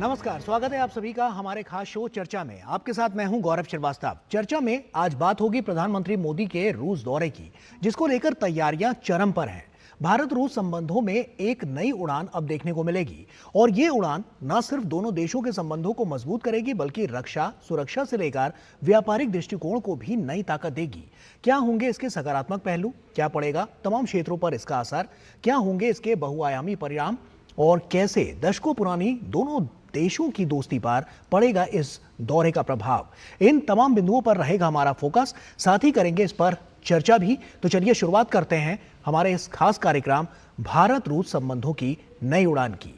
नमस्कार, स्वागत है आप सभी का हमारे खास शो चर्चा में। आपके साथ मैं हूं गौरव श्रीवास्तव। चर्चा में आज बात होगी प्रधानमंत्री मोदी के रूस दौरे की, जिसको लेकर तैयारियां चरम पर हैं। भारत रूस संबंधों में एक नई उड़ान अब देखने को मिलेगी और ये उड़ान न सिर्फ दोनों देशों के संबंधों को मजबूत करेगी, बल्कि रक्षा, सुरक्षा से लेकर व्यापारिक दृष्टिकोण को भी नई ताकत देगी। क्या होंगे इसके सकारात्मक पहलू, क्या पड़ेगा तमाम क्षेत्रों पर इसका असर, क्या होंगे इसके बहुआयामी परिणाम और कैसे दशकों पुरानी दोनों देशों की दोस्ती पर पड़ेगा इस दौरे का प्रभाव, इन तमाम बिंदुओं पर रहेगा हमारा फोकस। साथ ही करेंगे इस पर चर्चा भी। तो चलिए शुरुआत करते हैं हमारे इस खास कार्यक्रम भारत रूस संबंधों की नई उड़ान की।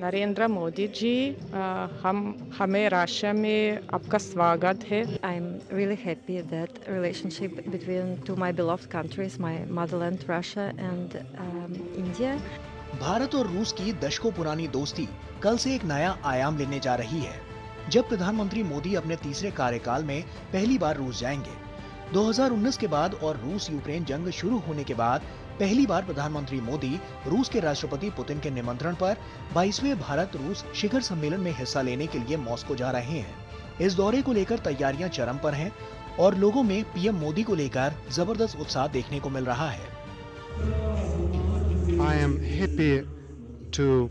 नरेंद्र मोदी जी, हमें रशिया में आपका स्वागत है। I'm really happy that relationship between two my beloved countries, my motherland Russia and India. Bharat और रूस की दशकों पुरानी दोस्ती कल से एक नया आयाम लेने जा रही है, जब प्रधानमंत्री मोदी अपने तीसरे कार्यकाल में पहली बार रूस जाएंगे। 2019 के बाद और रूस यूक्रेन जंग शुरू होने के बाद पहली बार प्रधानमंत्री मोदी रूस के राष्ट्रपति पुतिन के निमंत्रण पर 22वें भारत रूस शिखर सम्मेलन में हिस्सा लेने के लिए मॉस्को जा रहे हैं। इस दौरे को लेकर तैयारियां चरम पर हैं और लोगों में पीएम मोदी को लेकर जबरदस्त उत्साह देखने को मिल रहा है। I am happy to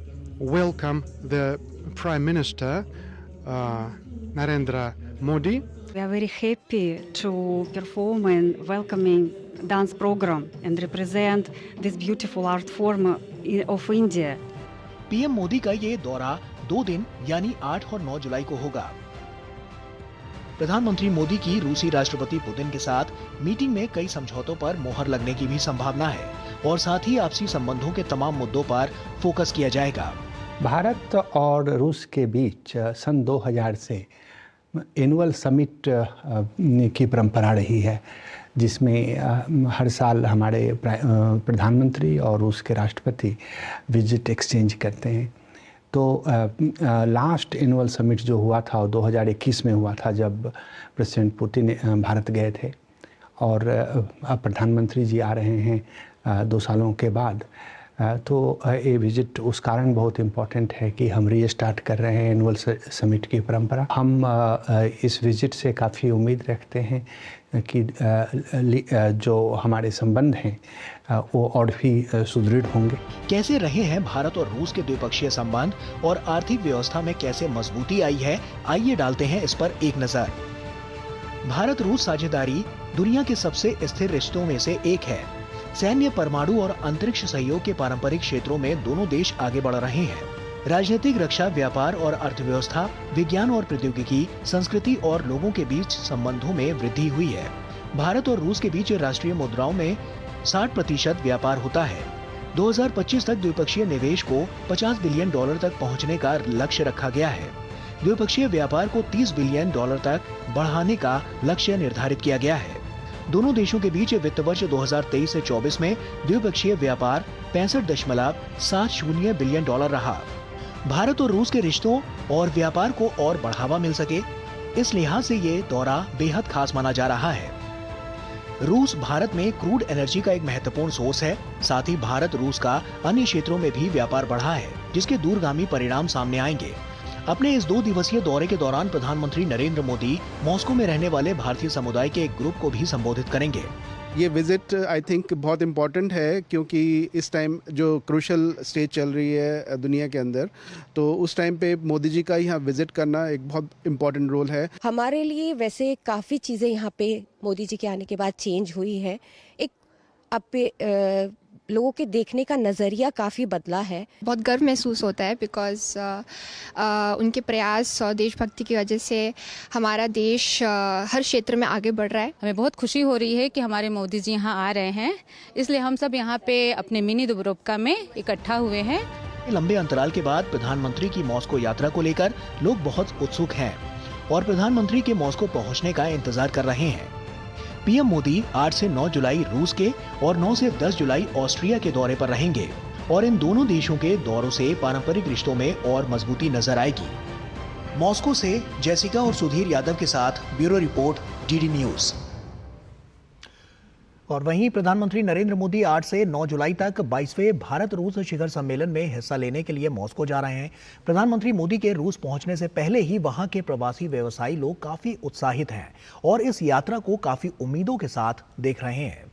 welcome the Prime Minister Narendra Modi. We are very happy to perform and welcoming dance program and represent this beautiful art form of India. PM Modi का ये दौरा 2 दिन यानी 8 और 9 जुलाई को होगा। प्रधानमंत्री मोदी की रूसी राष्ट्रपति पुतिन के साथ मीटिंग में कई समझौतों पर मोहर लगने की भी संभावना है और साथ ही आपसी संबंधों के तमाम मुद्दों पर फोकस किया जाएगा। भारत और रूस के बीच सन 2000 से एनुअल समिट की परंपरा रही है, जिसमें हर साल हमारे प्रधानमंत्री और रूस के राष्ट्रपति विजिट एक्सचेंज करते हैं। तो लास्ट एनुअल समिट जो हुआ था वो 2021 में हुआ था, जब प्रेसिडेंट पुतिन भारत गए थे और अब प्रधानमंत्री जी आ रहे हैं 2 सालों के बाद। तो ये विजिट उस कारण बहुत इम्पोर्टेंट है कि हम रीस्टार्ट कर रहे हैं एनुअल समिट की परंपरा। हम इस विजिट से काफ़ी उम्मीद रखते हैं कि जो हमारे संबंध हैं वो और भी सुदृढ़ होंगे। कैसे रहे हैं भारत और रूस के द्विपक्षीय संबंध और आर्थिक व्यवस्था में कैसे मजबूती आई है, आइए डालते हैं इस पर एक नजर। भारत रूस साझेदारी दुनिया के सबसे स्थिर रिश्तों में से एक है। सैन्य, परमाणु और अंतरिक्ष सहयोग के पारंपरिक क्षेत्रों में दोनों देश आगे बढ़ रहे हैं। राजनीतिक, रक्षा, व्यापार और अर्थव्यवस्था, विज्ञान और प्रौद्योगिकी, संस्कृति और लोगों के बीच संबंधों में वृद्धि हुई है। भारत और रूस के बीच राष्ट्रीय मुद्राओं में 60% व्यापार होता है। 2025 तक द्विपक्षीय निवेश को $50 बिलियन तक पहुंचने का लक्ष्य रखा गया है। द्विपक्षीय व्यापार को $30 बिलियन तक बढ़ाने का लक्ष्य निर्धारित किया गया है। दोनों देशों के बीच वित्त वर्ष 2023 से 24 में द्विपक्षीय व्यापार $65.70 बिलियन रहा। भारत और रूस के रिश्तों और व्यापार को और बढ़ावा मिल सके, इस लिहाज से ये दौरा बेहद खास माना जा रहा है। रूस भारत में क्रूड एनर्जी का एक महत्वपूर्ण सोर्स है। साथ ही भारत रूस का अन्य क्षेत्रों में भी व्यापार बढ़ा है, जिसके दूरगामी परिणाम सामने आएंगे। अपने इस 2 दिवसीय दौरे के दौरान प्रधानमंत्री नरेंद्र मोदी मॉस्को में रहने वाले भारतीय समुदाय के एक ग्रुप को भी संबोधित करेंगे। ये विजिट आई थिंक बहुत इम्पॉर्टेंट है, क्योंकि इस टाइम जो क्रूशल स्टेज चल रही है दुनिया के अंदर, तो उस टाइम पे मोदी जी का यहाँ विजिट करना एक बहुत इम्पॉर्टेंट रोल है। हमारे लिए वैसे काफ़ी चीज़ें यहाँ पे मोदी जी के आने के बाद चेंज हुई है। एक अब पे लोगों के देखने का नज़रिया काफ़ी बदला है। बहुत गर्व महसूस होता है बिकॉज़ उनके प्रयास और देशभक्ति की वजह से हमारा देश हर क्षेत्र में आगे बढ़ रहा है। हमें बहुत खुशी हो रही है कि हमारे मोदी जी यहाँ आ रहे हैं, इसलिए हम सब यहाँ पे अपने मिनी दुब्रोवका में इकट्ठा हुए हैं। लंबे अंतराल के बाद प्रधानमंत्री की मॉस्को यात्रा को लेकर लोग बहुत उत्सुक हैं और प्रधानमंत्री के मॉस्को पहुँचने का इंतजार कर रहे हैं। पीएम मोदी 8 से 9 जुलाई रूस के और 9 से 10 जुलाई ऑस्ट्रिया के दौरे पर रहेंगे और इन दोनों देशों के दौरों से पारंपरिक रिश्तों में और मजबूती नजर आएगी। मॉस्को से जैसिका और सुधीर यादव के साथ ब्यूरो रिपोर्ट, डीडी न्यूज। और वहीं प्रधानमंत्री नरेंद्र मोदी 8 से 9 जुलाई तक 22वें भारत रूस शिखर सम्मेलन में हिस्सा लेने के लिए मॉस्को जा रहे हैं। प्रधानमंत्री मोदी के रूस पहुंचने से पहले ही वहां के प्रवासी व्यवसायी लोग काफी उत्साहित हैं और इस यात्रा को काफी उम्मीदों के साथ देख रहे हैं।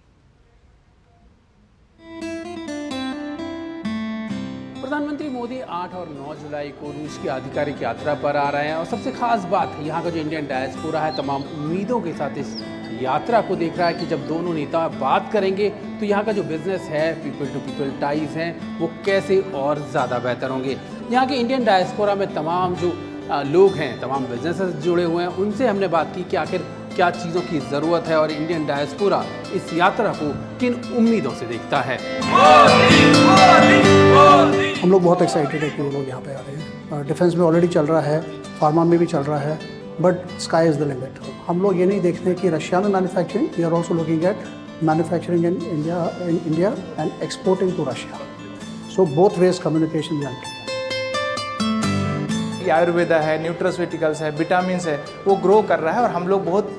प्रधानमंत्री मोदी 8 और 9 जुलाई को रूस की आधिकारिक यात्रा पर आ रहे हैं और सबसे खास बात यहाँ का जो इंडियन डायस्पोरा है तमाम उम्मीदों के साथ इस यात्रा को देख रहा है कि जब दोनों नेता बात करेंगे तो यहाँ का जो बिजनेस है, पीपल टू पीपल टाइज हैं, वो कैसे और ज़्यादा बेहतर होंगे। यहाँ के इंडियन डायस्पोरा में तमाम जो लोग हैं, तमाम बिजनेसेस जुड़े हुए हैं, उनसे हमने बात की कि आखिर क्या चीज़ों की ज़रूरत है और इंडियन डायस्पोरा इस यात्रा को किन उम्मीदों से देखता है। हम लोग बहुत एक्साइटेड है कि वो लोग यहाँ पे आ रहे हैं। डिफेंस में ऑलरेडी चल रहा है, फार्मा में भी चल रहा है, but sky is the limit. हम लोग ये नहीं देखते कि रशिया में manufacturing, we are also looking at manufacturing in India and exporting to Russia. So both ways communication Jaan Ayurveda है, न्यूट्रास्यूटिकल्स है, विटामिन है, वो ग्रो कर रहा है और हम लोग बहुत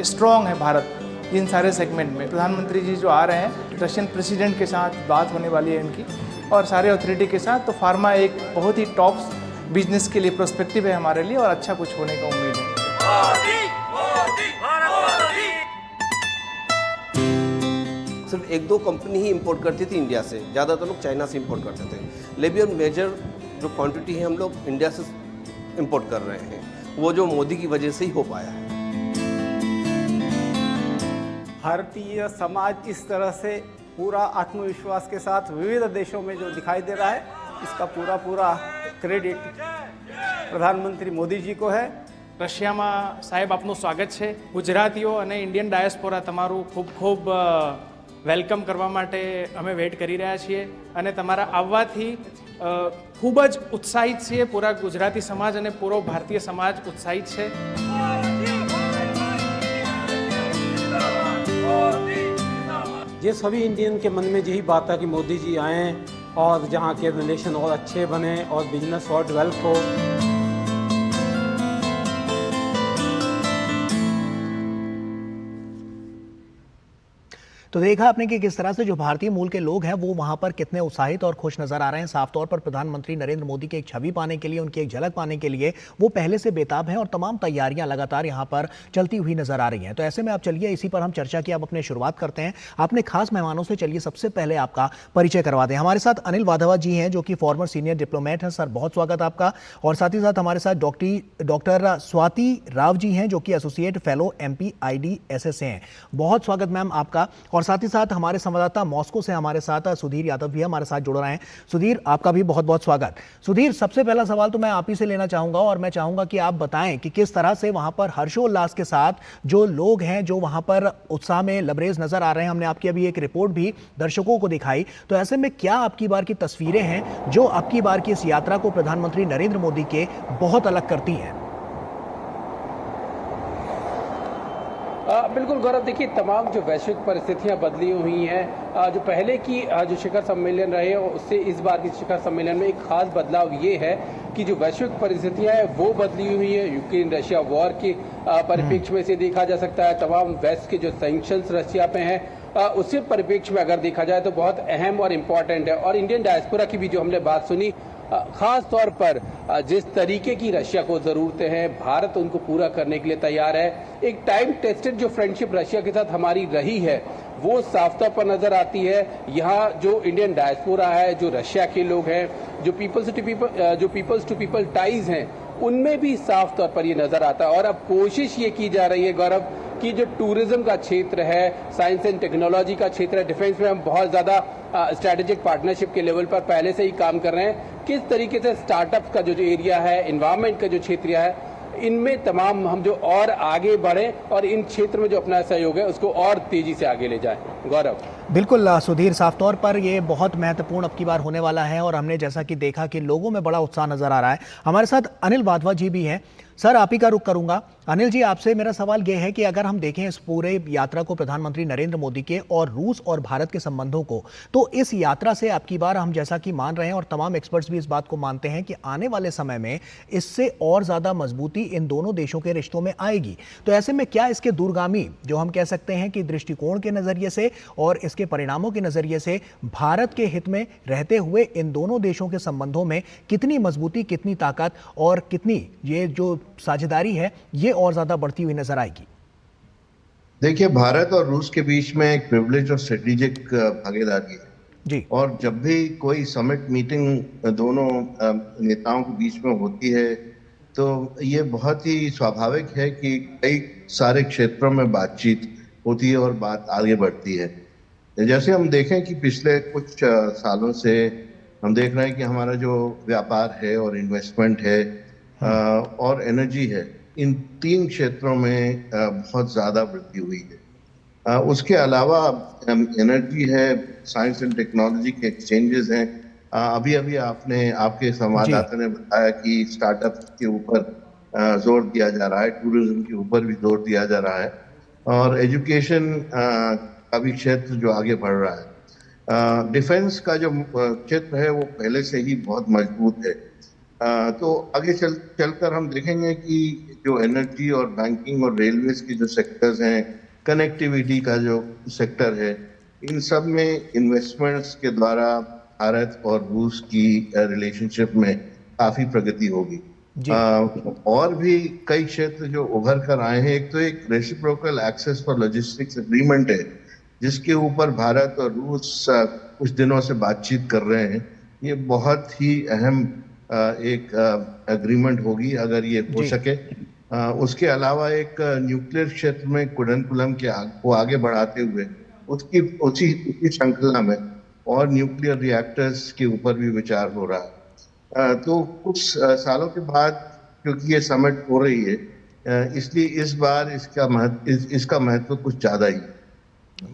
स्ट्रॉन्ग है भारत इन सारे सेगमेंट में। प्रधानमंत्री जी जो आ रहे हैं, रशियन प्रेसिडेंट के साथ बात होने वाली है इनकी और सारे अथॉरिटी के साथ, तो फार्मा एक बहुत ही टॉप बिजनेस के लिए प्रोस्पेक्टिव है हमारे लिए और अच्छा कुछ होने का उम्मीद है। सिर्फ 1-2 कंपनी ही इंपोर्ट करती थी इंडिया से, ज़्यादातर लोग चाइना से इंपोर्ट करते थे। लेकिन मेजर जो क्वांटिटी है हम लोग इंडिया से इंपोर्ट कर रहे हैं, वो जो मोदी की वजह से ही हो पाया है। भारतीय समाज इस तरह से पूरा आत्मविश्वास के साथ विविध देशों में जो दिखाई दे रहा है, इसका पूरा क्रेडिट प्रधानमंत्री मोदी जी को है। રશિયામાં સાહેબ આપનું સ્વાગત છે। ગુજરાતીઓ અને ઇન્ડિયન ડાયસ્પોરા તમારું ખૂબ ખૂબ વેલકમ કરવા માટે અમે વેઇટ કરી રહ્યા છીએ અને તમારા આવવાથી ખૂબ જ ઉત્સાહિત છીએ। પૂરા ગુજરાતી સમાજ અને પૂરો ભારતીય સમાજ ઉત્સાહિત છે। ये सभी इंडियन के मन में यही बात है कि मोदी जी आएँ और जहाँ के रिलेशन और अच्छे बने और बिजनेस और डेवलप हो। तो देखा आपने कि किस तरह से जो भारतीय मूल के लोग हैं वो वहां पर कितने उत्साहित और खुश नजर आ रहे हैं। साफ तौर पर प्रधानमंत्री नरेंद्र मोदी की एक छवि पाने के लिए, उनकी एक झलक पाने के लिए वो पहले से बेताब हैं और तमाम तैयारियां लगातार यहां पर चलती हुई नजर आ रही हैं। तो ऐसे में आप चलिए इसी पर हम चर्चा की अब अपने शुरुआत करते हैं अपने खास मेहमानों से। चलिए सबसे पहले आपका परिचय करवा दें। हमारे साथ अनिल वाधवा जी हैं जो कि फॉर्मर सीनियर डिप्लोमेट हैं। सर बहुत स्वागत आपका। और साथ ही साथ हमारे साथ डॉक्टर स्वाति राव जी हैं जो कि एसोसिएट फेलो MPIDSS से हैं। बहुत स्वागत मैम आपका। और साथ ही साथ हमारे संवाददाता मॉस्को से हमारे साथ सुधीर यादव भी हमारे साथ जुड़ रहे हैं। सुधीर आपका भी बहुत बहुत स्वागत। सुधीर सबसे पहला सवाल तो मैं आप ही से लेना चाहूंगा और मैं चाहूंगा कि आप बताएं कि किस तरह से वहां पर हर्षोल्लास के साथ जो लोग हैं जो वहां पर उत्साह में लबरेज नजर आ रहे हैं। हमने आपकी अभी एक रिपोर्ट भी दर्शकों को दिखाई, तो ऐसे में क्या आपकी बार की तस्वीरें हैं जो आपकी बार की इस यात्रा को प्रधानमंत्री नरेंद्र मोदी के बहुत अलग करती हैं? बिल्कुल गौरव, देखिए तमाम जो वैश्विक परिस्थितियां बदली हुई हैं, जो पहले की जो शिखर सम्मेलन रहे उससे इस बार की शिखर सम्मेलन में एक खास बदलाव ये है कि जो वैश्विक परिस्थितियां हैं वो बदली हुई है। यूक्रेन रशिया वॉर के परिप्रेक्ष्य में से देखा जा सकता है। तमाम वेस्ट के जो सैंक्शंस रशिया पे हैं उसी परिप्रेक्ष्य में अगर देखा जाए तो बहुत अहम और इम्पॉर्टेंट है। और इंडियन डायस्पोरा की भी जो हमने बात सुनी, खास तौर पर जिस तरीके की रशिया को ज़रूरतें हैं, भारत उनको पूरा करने के लिए तैयार है। एक टाइम टेस्टेड जो फ्रेंडशिप रशिया के साथ हमारी रही है वो साफ तौर पर नजर आती है। यहाँ जो इंडियन डायस्पोरा है, जो रशिया के लोग हैं, जो पीपल्स टू पीपल टाइज हैं, उनमें भी साफ तौर पर ये नजर आता है। और अब कोशिश ये की जा रही है गौरव कि जो टूरिज्म का क्षेत्र है, साइंस एंड टेक्नोलॉजी का क्षेत्र है, डिफेंस में हम बहुत ज़्यादा स्ट्रैटेजिक पार्टनरशिप के लेवल पर पहले से ही काम कर रहे हैं। किस तरीके से स्टार्टअप्स का जो एरिया है, इन्वायरमेंट का जो क्षेत्र है, इनमें तमाम हम जो और आगे बढ़ें और इन क्षेत्र में जो अपना सहयोग है उसको और तेजी से आगे ले जाएं। गौरव। बिल्कुल सुधीर, साफ तौर पर ये बहुत महत्वपूर्ण अब की बार होने वाला है और हमने जैसा कि देखा कि लोगों में बड़ा उत्साह नजर आ रहा है। हमारे साथ अनिल वाधवा जी भी हैं। सर, आप ही का रुख करूंगा। अनिल जी, आपसे मेरा सवाल ये है कि अगर हम देखें इस पूरे यात्रा को प्रधानमंत्री नरेंद्र मोदी के और रूस और भारत के संबंधों को, तो इस यात्रा से अब की बार हम जैसा कि मान रहे हैं और तमाम एक्सपर्ट्स भी इस बात को मानते हैं कि आने वाले समय में इससे और ज्यादा मजबूती इन दोनों देशों के रिश्तों में आएगी। तो ऐसे में क्या इसके दूरगामी जो हम कह सकते हैं कि दृष्टिकोण के नजरिए से और इसके परिणामों के नजरिए से भारत के हित में रहते हुए इन दोनों देशों के संबंधों में कितनी मजबूती, कितनी ताकत और कितनी ये जो साझेदारी है ये और ज्यादा बढ़ती हुई नजर आएगी? देखिए, भारत और रूस के बीच में एक प्रिविलेज और स्ट्रेटेजिक भागीदारी है जी। और जब भी कोई समिट मीटिंग दोनों नेताओं के बीच में होती है तो ये बहुत ही स्वाभाविक है कि कई सारे क्षेत्रों में बातचीत होती है और बात आगे बढ़ती है। जैसे हम देखें कि पिछले कुछ सालों से हम देख रहे हैं कि हमारा जो व्यापार है और इन्वेस्टमेंट है और एनर्जी है, इन तीन क्षेत्रों में बहुत ज़्यादा वृद्धि हुई है। उसके अलावा एनर्जी है, साइंस एंड टेक्नोलॉजी के एक्सचेंजेस हैं। अभी अभी आपके संवाददाता ने बताया कि स्टार्टअप के ऊपर जोर दिया जा रहा है, टूरिज्म के ऊपर भी जोर दिया जा रहा है और एजुकेशन का भी क्षेत्र जो आगे बढ़ रहा है। डिफेंस का जो क्षेत्र है वो पहले से ही बहुत मजबूत है। तो आगे चलकर हम देखेंगे कि जो एनर्जी और बैंकिंग और रेलवेज के जो सेक्टर्स हैं, कनेक्टिविटी का जो सेक्टर है, इन सब में इन्वेस्टमेंट्स के द्वारा भारत और रूस की रिलेशनशिप में काफ़ी प्रगति होगी। और भी कई क्षेत्र जो उभर कर आए हैं। एक तो एक reciprocal access for logistics agreement है जिसके ऊपर भारत और रूस कुछ दिनों से बातचीत कर रहे हैं। ये बहुत ही अहम एक एग्रीमेंट होगी अगर ये हो सके। उसके अलावा एक न्यूक्लियर क्षेत्र में कुडनकुलम को आगे बढ़ाते हुए उसी श्रृंखला में और न्यूक्लियर रिएक्टर्स के ऊपर भी विचार हो रहा है। तो कुछ सालों के बाद क्योंकि ये समिट हो रही है इसलिए इस बार इसका महत्व कुछ ज़्यादा ही।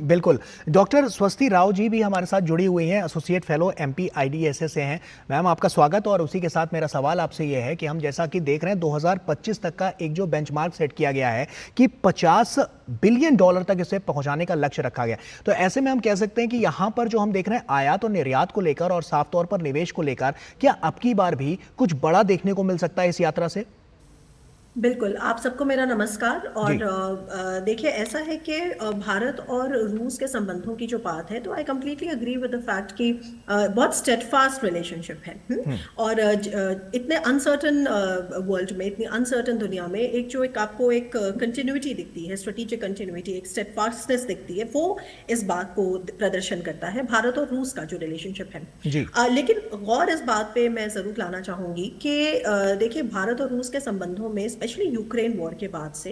बिल्कुल। डॉक्टर स्वस्ति राव जी भी हमारे साथ जुड़ी हुई हैं, एसोसिएट फेलो MPIDSA से हैं। मैम, आपका स्वागत। और उसी के साथ मेरा सवाल आपसे ये है कि हम जैसा कि देख रहे हैं 2025 तक का एक जो बेंचमार्क सेट किया गया है कि $50 बिलियन तक इसे पहुंचाने का लक्ष्य रखा गया। तो ऐसे में हम कह सकते हैं कि यहाँ पर जो हम देख रहे हैं आयात और निर्यात को लेकर और साफ तौर पर निवेश को लेकर, क्या अब की बार भी कुछ बड़ा देखने को मिल सकता है इस यात्रा से? बिल्कुल। आप सबको मेरा नमस्कार। और देखिए, ऐसा है कि भारत और रूस के संबंधों की जो बात है तो I completely agree with the fact कि बहुत स्टेडफास्ट रिलेशनशिप है। और इतने अनसर्टन वर्ल्ड में, इतनी अनसर्टन दुनिया में एक आपको एक कंटिन्यूटी दिखती है, स्ट्रेटेजिक कंटिन्यूटी, एक स्टेडफास्टनेस दिखती है, वो इस बात को प्रदर्शन करता है भारत और रूस का जो रिलेशनशिप है। लेकिन गौर इस बात पे मैं जरूर लाना चाहूंगी कि देखिए, भारत और रूस के संबंधों में स्पेशली यूक्रेन वॉर के बाद से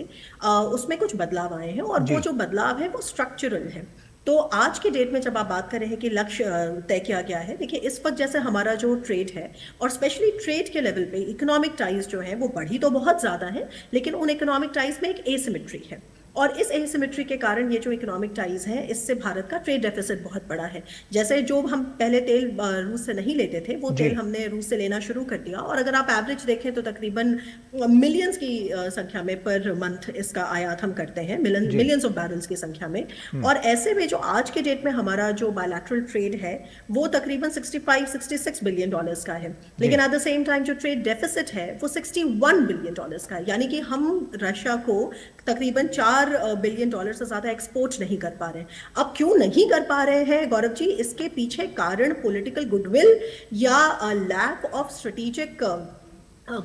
उसमें कुछ बदलाव आए हैं और वो जो बदलाव है वो स्ट्रक्चरल है। तो आज के डेट में जब आप बात कर रहे हैं कि लक्ष्य तय किया गया है, देखिए इस वक्त जैसे हमारा जो ट्रेड है और स्पेशली ट्रेड के लेवल पे इकोनॉमिक टाइज जो है वो बढ़ी तो बहुत ज़्यादा है, लेकिन उन इकोनॉमिक टाइज में एक एसिमेट्री है और इस एसिमेट्री के कारण ये जो इकोनॉमिक टाइज हैं इससे भारत का ट्रेड डेफिसिट बहुत बड़ा है। जैसे जो हम पहले तेल रूस से नहीं लेते थे वो तेल हमने रूस से लेना शुरू कर दिया और अगर आप एवरेज देखें तो तकरीबन मिलियंस की संख्या में पर मंथ इसका आयात हम करते हैं, मिलियंस ऑफ बैरल्स की संख्या में। और ऐसे में जो आज के डेट में हमारा जो बायलैटरल ट्रेड है वो तकरीबन $65-66 बिलियन का है, लेकिन एट द सेम टाइम जो ट्रेड डेफिसिट है वो $61 बिलियन का है। यानी कि हम रशिया को तकरीबन $4 बिलियन से ज्यादा एक्सपोर्ट नहीं कर पा रहे हैं। अब क्यों नहीं कर पा रहे हैं गौरव जी? इसके पीछे कारण पॉलिटिकल गुडविल या लैक ऑफ स्ट्रेटेजिक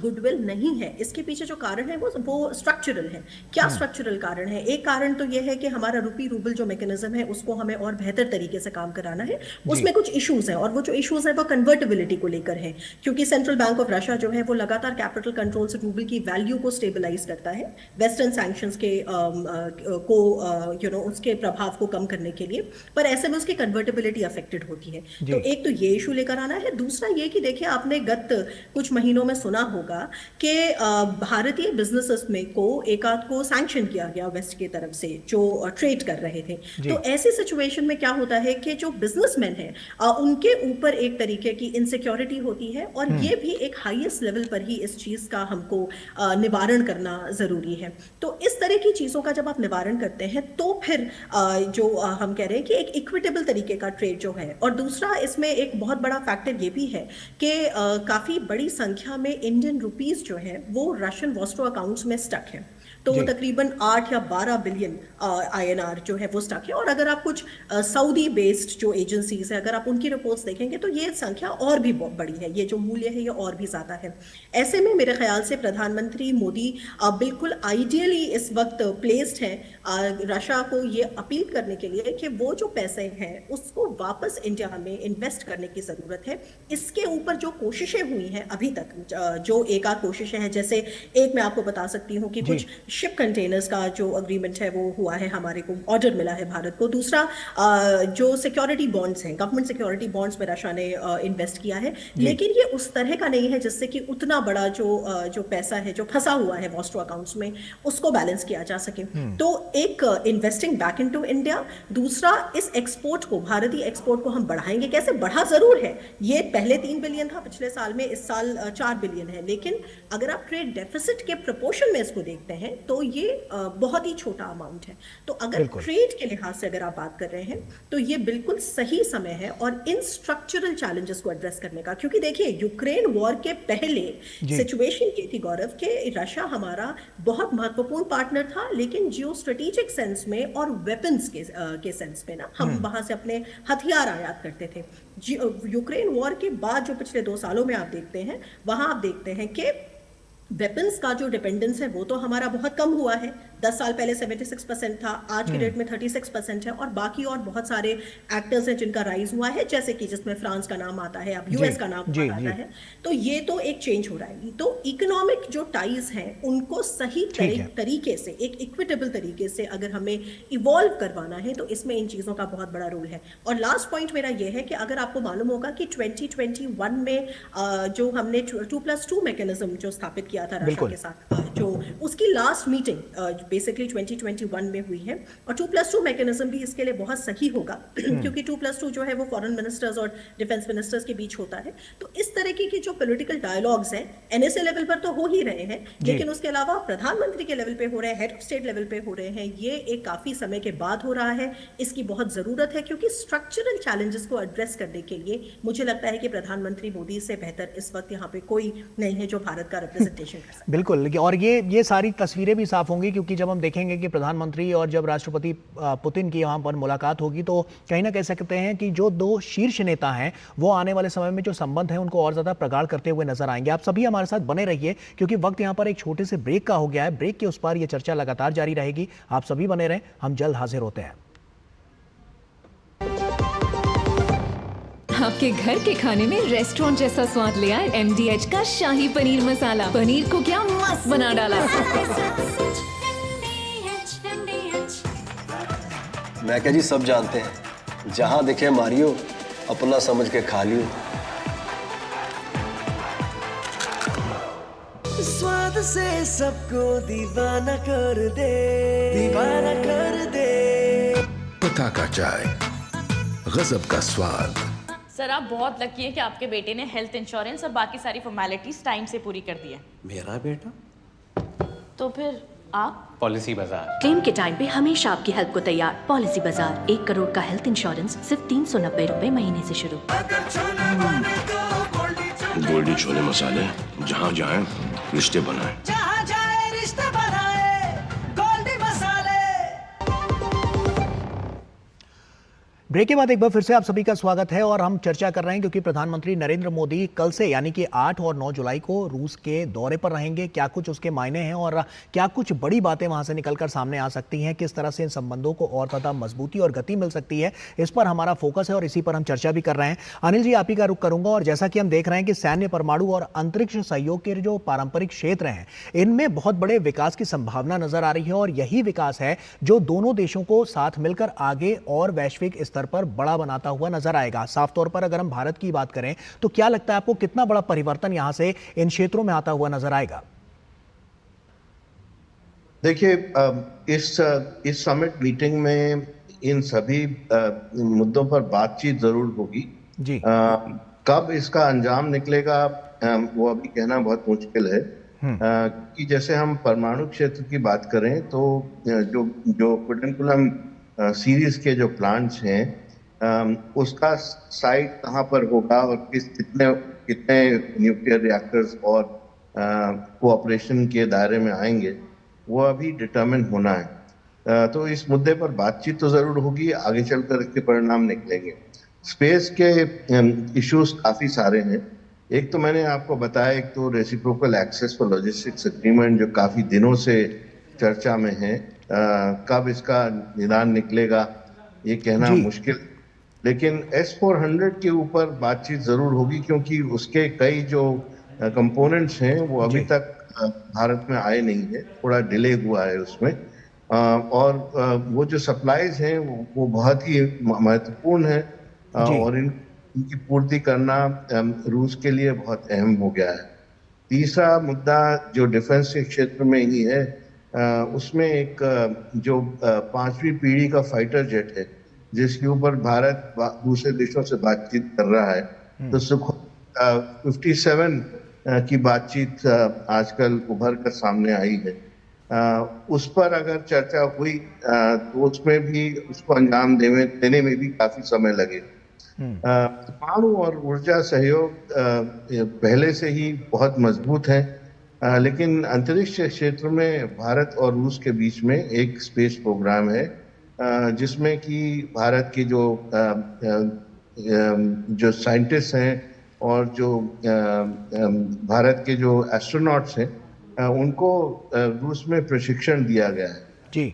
गुडविल नहीं है। इसके पीछे जो कारण है वो स्ट्रक्चरल है। क्या स्ट्रक्चरल कारण है? एक कारण तो ये है कि हमारा रूपी रूबल जो मैकेनिज्म है उसको हमें और बेहतर तरीके से काम कराना है। उसमें कुछ इश्यूज हैं और वो जो इश्यूज है वो कन्वर्टेबिलिटी को लेकर है, क्योंकि सेंट्रल बैंक ऑफ रशिया जो है वो लगातार कैपिटल कंट्रोल से रूबल की वैल्यू को स्टेबलाइज करता है वेस्टर्न सैंक्शंस के उसके प्रभाव को कम करने के लिए, पर ऐसे में उसकी कन्वर्टेबिलिटी अफेक्टेड होती है। तो एक तो ये इशू लेकर आना है। दूसरा ये कि देखिए, आपने गत कुछ महीनों में सुना होगा कि भारतीय बिजनेसेस में को एक आध को सैंक्शन किया गया वेस्ट की तरफ से जो ट्रेड कर रहे थे। तो ऐसी सिचुएशन में क्या होता है कि जो बिजनेसमैन है उनके ऊपर एक तरीके की इनसिक्योरिटी होती है और ये भी एक हाईएस्ट लेवल पर ही इस चीज का हमको निवारण करना जरूरी है। तो इस तरह की चीजों का जब आप निवारण करते हैं तो फिर जो हम कह रहे हैं कि एक इक्विटेबल तरीके का ट्रेड जो है, और दूसरा इसमें एक बहुत बड़ा फैक्टर ये भी है कि काफी बड़ी संख्या में इंडियन रुपीस जो है वो रशियन वॉस्ट्रो अकाउंट्स में स्टक है। तो तकरीबन 8 या 12 बिलियन INR जो है वो स्टक है। और अगर आप कुछ सऊदी बेस्ड जो एजेंसीज है अगर आप उनकी रिपोर्ट्स देखेंगे तो ये संख्या और भी बहुत बड़ी है, ये जो मूल्य है ये और भी ज्यादा है। ऐसे में मेरे ख्याल से प्रधानमंत्री मोदी बिल्कुल आइडियली इस वक्त प्लेस्ड हैं रशिया को ये अपील करने के लिए कि वो जो पैसे हैं उसको वापस इंडिया में इन्वेस्ट करने की जरूरत है। इसके ऊपर जो कोशिशें हुई हैं अभी तक, जो एक आध कोशिशें हैं, जैसे एक मैं आपको बता सकती हूँ कि कुछ शिप कंटेनर्स का जो अग्रीमेंट है वो हुआ है, हमारे को ऑर्डर मिला है भारत को। दूसरा जो सिक्योरिटी बॉन्ड्स हैं, गवर्नमेंट सिक्योरिटी बॉन्ड्स में रशिया ने इन्वेस्ट किया है, लेकिन ये उस तरह का नहीं है जिससे कि उतना बड़ा जो पैसा है जो फंसा हुआ है वॉस्ट्रो अकाउंट्स में उसको बैलेंस किया जा सके। तो एक इन्वेस्टिंग बैक इनटू इंडिया, दूसरा इस एक्सपोर्ट को, भारतीय एक्सपोर्ट को हम बढ़ाएंगे कैसे? बढ़ा जरूर है, ये पहले 3 बिलियन था पिछले साल में, इस साल 4 बिलियन है, लेकिन अगर आप ट्रेड डेफिसिट के प्रोपोर्शन में इसको देखते हैं तो ये बहुत ही छोटा अमाउंट है। तो अगर ट्रेड के लिहाज से अगर आप बात कर रहे हैं तो ये बिल्कुल सही समय है और इन स्ट्रक्चरल चैलेंजेस को एड्रेस करने का, क्योंकि देखिए यूक्रेन वॉर के पहले सिचुएशन ये थी गौरव के रशिया हमारा बहुत महत्वपूर्ण पार्टनर था, लेकिन जियो स्ट्रेटेजिक सेंस में और वेपन्स के सेंस में ना हम वहां से अपने हथियार आयात करते थे। यूक्रेन वॉर के बाद जो पिछले 2 सालों में आप देखते हैं वहां आप देखते हैं कि वेपन्स का जो डिपेंडेंस है वो तो हमारा बहुत कम हुआ है। 10 साल पहले 76% था, आज के डेट में 36% है, और बाकी और बहुत सारे एक्टर्स हैं जिनका राइज हुआ है, जैसे कि जिसमें फ्रांस का नाम आता है, अब यूएस का नाम आता है। तो ये तो एक चेंज हो रहा है। तो इकोनॉमिक जो टाइज हैं उनको सही तरीके से, एक इक्विटेबल तरीके से अगर हमें इवॉल्व करवाना है तो इसमें इन चीजों का बहुत बड़ा रोल है। और लास्ट पॉइंट मेरा ये है कि अगर आपको मालूम होगा कि 2021 में जो हमने 2+2 मैकेनिज्म जो स्थापित किया था रशिया के साथ, जो उसकी लास्ट मीटिंग बेसिकली 2021 में हुई है, और 2+2 मैकेनिज्म भी इसके लिए बहुत सही होगा क्योंकि 2+2 जो है वो फॉरेन मिनिस्टर्स और डिफेंस मिनिस्टर्स के बीच होता है। तो इस तरीके की जो पॉलिटिकल डायलॉग्स हैं NSA लेवल पर तो हो ही रहे हैं, लेकिन उसके अलावा प्रधानमंत्री के लेवल पे हो रहे हैं, हेड ऑफ स्टेट लेवल पे हो रहे हैं। ये एक काफी समय के बाद हो रहा है, इसकी बहुत जरूरत है, क्योंकि स्ट्रक्चरल चैलेंजेस को एड्रेस करने के लिए मुझे लगता है कि प्रधानमंत्री मोदी से बेहतर इस वक्त यहाँ पे कोई नहीं है जो भारत का रिप्रेजेंटेशन कर सकता है। बिल्कुल, और ये सारी तस्वीरें भी साफ होंगी, क्योंकि जब हम देखेंगे कि प्रधानमंत्री और जब राष्ट्रपति पुतिन की वहां पर मुलाकात होगी तो कहीं ना कह सकते हैं कि जो 2 शीर्ष नेता हैं वो आने वाले समय में जो संबंध है उनको और ज्यादा प्रगाढ़ करते हुए नजर आएंगे। आप सभी हमारे साथ बने रहिए, क्योंकि वक्त यहाँ पर एक छोटे से ब्रेक का हो गया है। ब्रेक के उस पार ये चर्चा लगातार जारी रहेगी। आप सभी बने रहें, हम जल्द हाजिर होते हैं। आपके घर के खाने में रेस्टोरेंट जैसा स्वाद ले आए MDH का शाही पनीर मसाला। पनीर को क्या मस्त बना डाला। मैं क्या जी, सब जानते हैं, जहां दिखे मारियो, अपना समझ के खा लियो। स्वाद से सबको दीवाना कर दे, दीवाना कर दे। पता का चाय, गजब का स्वाद। सर, आप बहुत लकी है कि आपके बेटे ने हेल्थ इंश्योरेंस और बाकी सारी फॉर्मेलिटीज टाइम से पूरी कर दी है। मेरा बेटा? तो फिर आप? पॉलिसी बाजार। क्लेम के टाइम पे हमेशा आपकी हेल्प को तैयार। पॉलिसी बाजार, 1 करोड़ का हेल्थ इंश्योरेंस सिर्फ 390 रुपए महीने से शुरू। गोल्डी छोले मसाले, जहाँ जाए रिश्ते बनाए, जहाँ जाए रिश्ते बनाए, गोल्डी मसाले। ब्रेक के बाद एक बार फिर से आप सभी का स्वागत है और हम चर्चा कर रहे हैं क्योंकि प्रधानमंत्री नरेंद्र मोदी कल से यानी कि 8 और 9 जुलाई को रूस के दौरे पर रहेंगे। क्या कुछ उसके मायने हैं और क्या कुछ बड़ी बातें वहां से निकलकर सामने आ सकती हैं, किस तरह से इन संबंधों को और ज्यादा मजबूती और गति मिल सकती है, इस पर हमारा फोकस है और इसी पर हम चर्चा भी कर रहे हैं। अनिल जी, आप ही का रुख करूंगा। और जैसा कि हम देख रहे हैं कि सैन्य, परमाणु और अंतरिक्ष सहयोग के जो पारंपरिक क्षेत्र हैं इनमें बहुत बड़े विकास की संभावना नजर आ रही है और यही विकास है जो दोनों देशों को साथ मिलकर आगे और वैश्विक स्तर पर बड़ा बनाता हुआ नजर आएगा। साफ तौर पर अगर हम भारत की बात करें तो क्या लगता है आपको, कितना बड़ा परिवर्तन यहां से इन क्षेत्रों में आता हुआ नजर आएगा? देखिए, इस समिट मीटिंग में इन सभी मुद्दों पर बातचीत जरूर होगी जी। कब इसका अंजाम निकलेगा वो अभी कहना बहुत मुश्किल है। कि जैसे हम परमाणु क्षेत्र की बात करें तो जो कुडनकुलम सीरीज के जो प्लांट्स हैं उसका साइट कहाँ पर होगा और कितने न्यूक्लियर रिएक्टर्स और कोऑपरेशन के दायरे में आएंगे वो अभी डिटरमिन होना है। तो इस मुद्दे पर बातचीत तो जरूर होगी, आगे चलकर इसके परिणाम निकलेंगे। स्पेस के इश्यूज काफी सारे हैं। एक तो मैंने आपको बताया, एक तो reciprocal access for logistics agreement जो काफी दिनों से चर्चा में है। कब इसका निदान निकलेगा ये कहना मुश्किल, लेकिन S-400 के ऊपर बातचीत जरूर होगी क्योंकि उसके कई जो कंपोनेंट्स हैं वो अभी तक भारत में आए नहीं है, थोड़ा डिले हुआ है उसमें। और वो जो सप्लाईज हैं वो बहुत ही महत्वपूर्ण है और इनकी पूर्ति करना रूस के लिए बहुत अहम हो गया है। तीसरा मुद्दा जो डिफेंस के क्षेत्र में ही है, उसमें एक जो 5वीं पीढ़ी का फाइटर जेट है जिसके ऊपर भारत दूसरे देशों से बातचीत कर रहा है, तो सुखोई 57 की बातचीत आजकल उभर कर सामने आई है। उस पर अगर चर्चा हुई तो उसमें भी उसको अंजाम देने में भी काफी समय लगे। परमाणु और ऊर्जा सहयोग पहले से ही बहुत मजबूत है, लेकिन अंतरिक्ष क्षेत्र में भारत और रूस के बीच में एक स्पेस प्रोग्राम है जिसमें कि भारत के जो साइंटिस्ट हैं और जो भारत के जो एस्ट्रोनॉट्स हैं उनको रूस में प्रशिक्षण दिया गया है जी।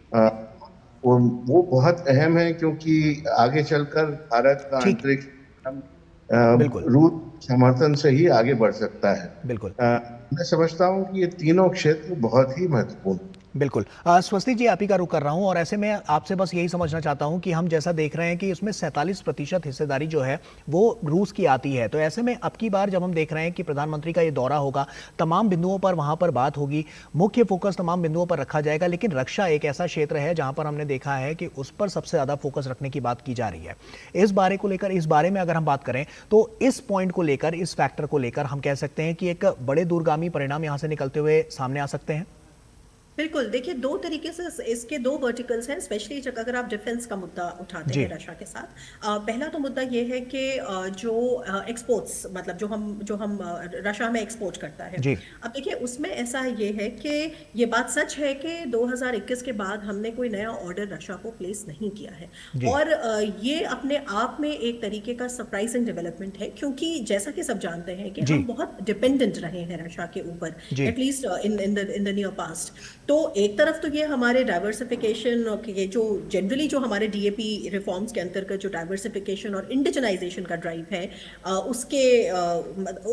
वो बहुत अहम है क्योंकि आगे चलकर भारत का अंतरिक्ष रूस समर्थन से ही आगे बढ़ सकता है। बिल्कुल मैं समझता हूँ कि ये तीनों क्षेत्र बहुत ही महत्वपूर्ण। बिल्कुल। स्वस्तिक जी, आप ही का रुख कर रहा हूं और ऐसे में आपसे बस यही समझना चाहता हूं कि हम जैसा देख रहे हैं कि उसमें 47% हिस्सेदारी जो है वो रूस की आती है, तो ऐसे में अब की बार जब हम देख रहे हैं कि प्रधानमंत्री का ये दौरा होगा, तमाम बिंदुओं पर वहां पर बात होगी, मुख्य फोकस तमाम बिंदुओं पर रखा जाएगा, लेकिन रक्षा एक ऐसा क्षेत्र है जहां पर हमने देखा है कि उस पर सबसे ज्यादा फोकस रखने की बात की जा रही है। इस बारे में अगर हम बात करें तो इस पॉइंट को लेकर, इस फैक्टर को लेकर हम कह सकते हैं कि एक बड़े दूरगामी परिणाम यहां से निकलते हुए सामने आ सकते हैं। बिल्कुल, देखिए दो तरीके से इसके दो वर्टिकल्स हैं, स्पेशली अगर आप डिफेंस का मुद्दा उठाते हैं रशिया के साथ। पहला तो मुद्दा ये है कि जो एक्सपोर्ट्स, मतलब जो हम रशिया में एक्सपोर्ट करता है, अब देखिए उसमें ऐसा ये है कि ये बात सच है कि 2021 के बाद हमने कोई नया ऑर्डर रशिया को प्लेस नहीं किया है और ये अपने आप में एक तरीके का सरप्राइजिंग डेवलपमेंट है क्योंकि जैसा कि सब जानते हैं कि हम बहुत डिपेंडेंट रहे हैं रशिया के ऊपर, at least in the near past. तो एक तरफ तो ये हमारे डाइवर्सिफिकेशन के जो जनरली जो हमारे डीएपी रिफॉर्म्स के अंतर्गत जो डाइवर्सिफिकेशन और इंडिजनाइजेशन का ड्राइव है उसके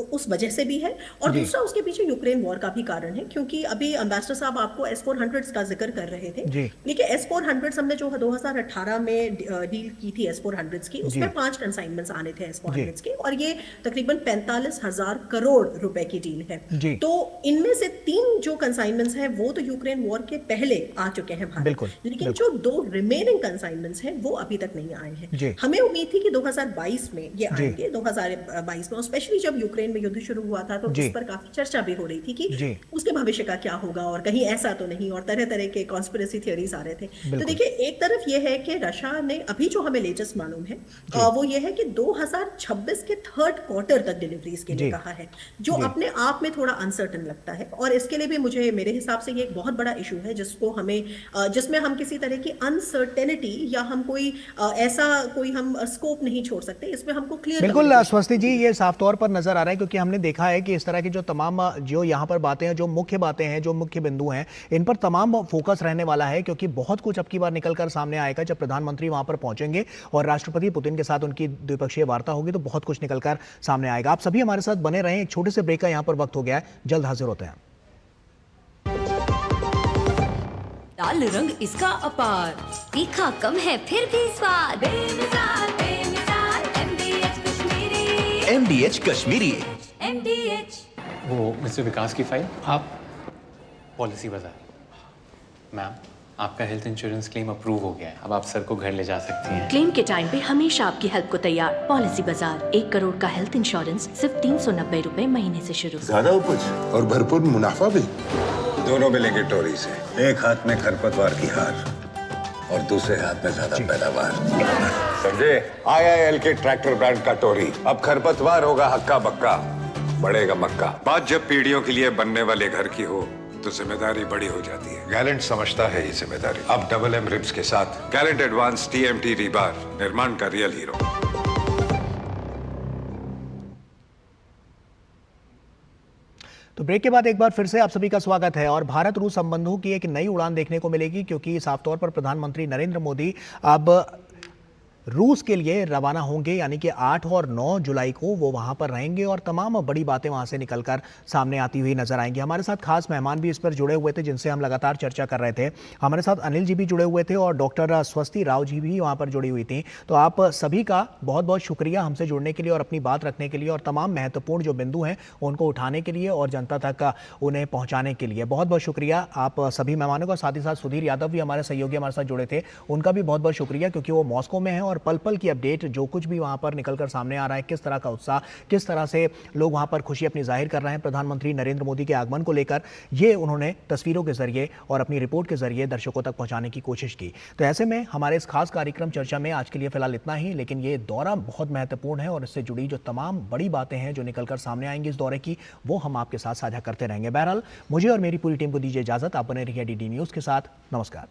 उस वजह से भी है, और दूसरा उसके पीछे यूक्रेन वॉर का भी कारण है क्योंकि अभी एम्बेसडर साहब आपको S-400 का जिक्र कर रहे थे, लेकिन S-400 हमने जो 2018 में डील की थी S-400 की, उसमें 5 कंसाइनमेंट्स आने थे S-400 के और ये तकरीबन 45,000 करोड़ रुपए की डील है। तो इनमें से 3 जो कंसाइनमेंट्स हैं वो तो यूक्रेन वॉर के पहले आ चुके हैं भारत, लेकिन जो 2 रिमेनिंग कंसाइनमेंट्स हैं वो अभी तक नहीं आए हैं। हमें उम्मीद थी कि 2022 में ये आएंगे, 2022 में, और स्पेशली जब यूक्रेन में युद्ध शुरू हुआ था तो इस पर काफी चर्चा भी हो रही थी कि उसके भविष्य का क्या होगा और कहीं ऐसा तो नहीं, और तरह तरह के कॉन्स्पिरेसी थियरीज आ रहे थे। तो देखिए एक तरफ ये है कि रशिया ने अभी जो हमें लेटेस्ट मालूम है वो ये है कि 2026 के 3rd क्वार्टर तक डिलीवरीज के लिए कहा है, जो अपने आप में थोड़ा अनसर्टन लगता है और इसके लिए भी मुझे मेरे हिसाब से ये एक बहुत बड़ा इशू है जिसमें हम किसी तरह की अनसर्टेनिटी या हम कोई ऐसा कोई हम स्कोप नहीं छोड़ सकते, इसमें हमको क्लियर। बिल्कुल स्वस्ति जी, ये साफ तौर पर नजर आ रहा है क्योंकि हमने देखा है कि इस तरह की जो तमाम जो यहाँ पर बातें हैं, जो मुख्य बातें हैं, जो मुख्य बिंदु हैं, इन पर तमाम फोकस रहने वाला है क्योंकि बहुत कुछ अब की बार निकलकर सामने आएगा जब प्रधानमंत्री वहां पर पहुंचेंगे और राष्ट्रपति पुतिन के साथ उनकी द्विपक्षीय वार्ता होगी तो बहुत कुछ निकलकर सामने आएगा। आप सभी हमारे साथ बने रहें, एक छोटे से ब्रेक का यहाँ पर वक्त हो गया है, जल्द हाजिर होते हैं। लाल रंग इसका अपार, तीखा कम है फिर भी स्वाद बेमिसाल। MDH कश्मीरी। MDH। वो मिस्टर विकास की फाइल आप पॉलिसी बाजार। मैम, आपका हेल्थ इंश्योरेंस क्लेम अप्रूव हो गया है, अब आप सर को घर ले जा सकती हैं। क्लेम के टाइम पे हमेशा आपकी हेल्प को तैयार। पॉलिसी बाजार, 1 करोड़ का हेल्थ इंश्योरेंस सिर्फ 390 रुपए महीने से शुरू। ज्यादा उपज और भरपूर मुनाफा भी। दोनों मिलेंगे टोरी से, एक हाथ में खरपतवार की हार और दूसरे हाथ में ज्यादा पैदावार। समझे? IIL के ट्रैक्टर ब्रांड का टोरी, अब खरपतवार होगा हक्का बक्का, बढ़ेगा मक्का। बात जब पीढ़ियों के लिए बनने वाले घर की हो तो जिम्मेदारी बड़ी हो जाती है। गैलेंट समझता है ये जिम्मेदारी। अब डबल M रिब्स के साथ गैलेंट एडवांस TMT रीबार, निर्माण का रियल हीरो। तो ब्रेक के बाद एक बार फिर से आप सभी का स्वागत है। और भारत रूस संबंधों की एक नई उड़ान देखने को मिलेगी, क्योंकि साफ तौर पर प्रधानमंत्री नरेंद्र मोदी अब रूस के लिए रवाना होंगे, यानी कि 8 और 9 जुलाई को वो वहां पर रहेंगे और तमाम बड़ी बातें वहां से निकलकर सामने आती हुई नजर आएंगी। हमारे साथ खास मेहमान भी इस पर जुड़े हुए थे, जिनसे हम लगातार चर्चा कर रहे थे। हमारे साथ अनिल जी भी जुड़े हुए थे और डॉक्टर स्वस्ति राव जी भी वहां पर जुड़ी हुई थी। तो आप सभी का बहुत बहुत शुक्रिया हमसे जुड़ने के लिए और अपनी बात रखने के लिए और तमाम महत्वपूर्ण जो बिंदु हैं उनको उठाने के लिए और जनता तक उन्हें पहुंचाने के लिए बहुत बहुत शुक्रिया आप सभी मेहमानों का। साथ ही साथ सुधीर यादव भी हमारे सहयोगी हमारे साथ जुड़े थे, उनका भी बहुत बहुत शुक्रिया, क्योंकि वो मॉस्को में हैं और पल पल की अपडेट जो कुछ भी वहां पर निकलकर सामने आ रहा है, किस तरह का उत्साह, किस तरह से लोग वहां पर खुशी अपनी जाहिर कर रहे हैं प्रधानमंत्री नरेंद्र मोदी के आगमन को लेकर, ये उन्होंने तस्वीरों के जरिए और अपनी रिपोर्ट के जरिए दर्शकों तक पहुंचाने की कोशिश की। तो ऐसे में हमारे इस खास कार्यक्रम चर्चा में आज के लिए फिलहाल इतना ही, लेकिन ये दौरा बहुत महत्वपूर्ण है और इससे जुड़ी जो तमाम बड़ी बातें हैं जो निकलकर सामने आएंगी इस दौरे की, वो हम आपके साथ साझा करते रहेंगे। बहरहाल मुझे और मेरी पूरी टीम को दीजिए इजाजत। आप बने रहिए DD न्यूज के साथ। नमस्कार।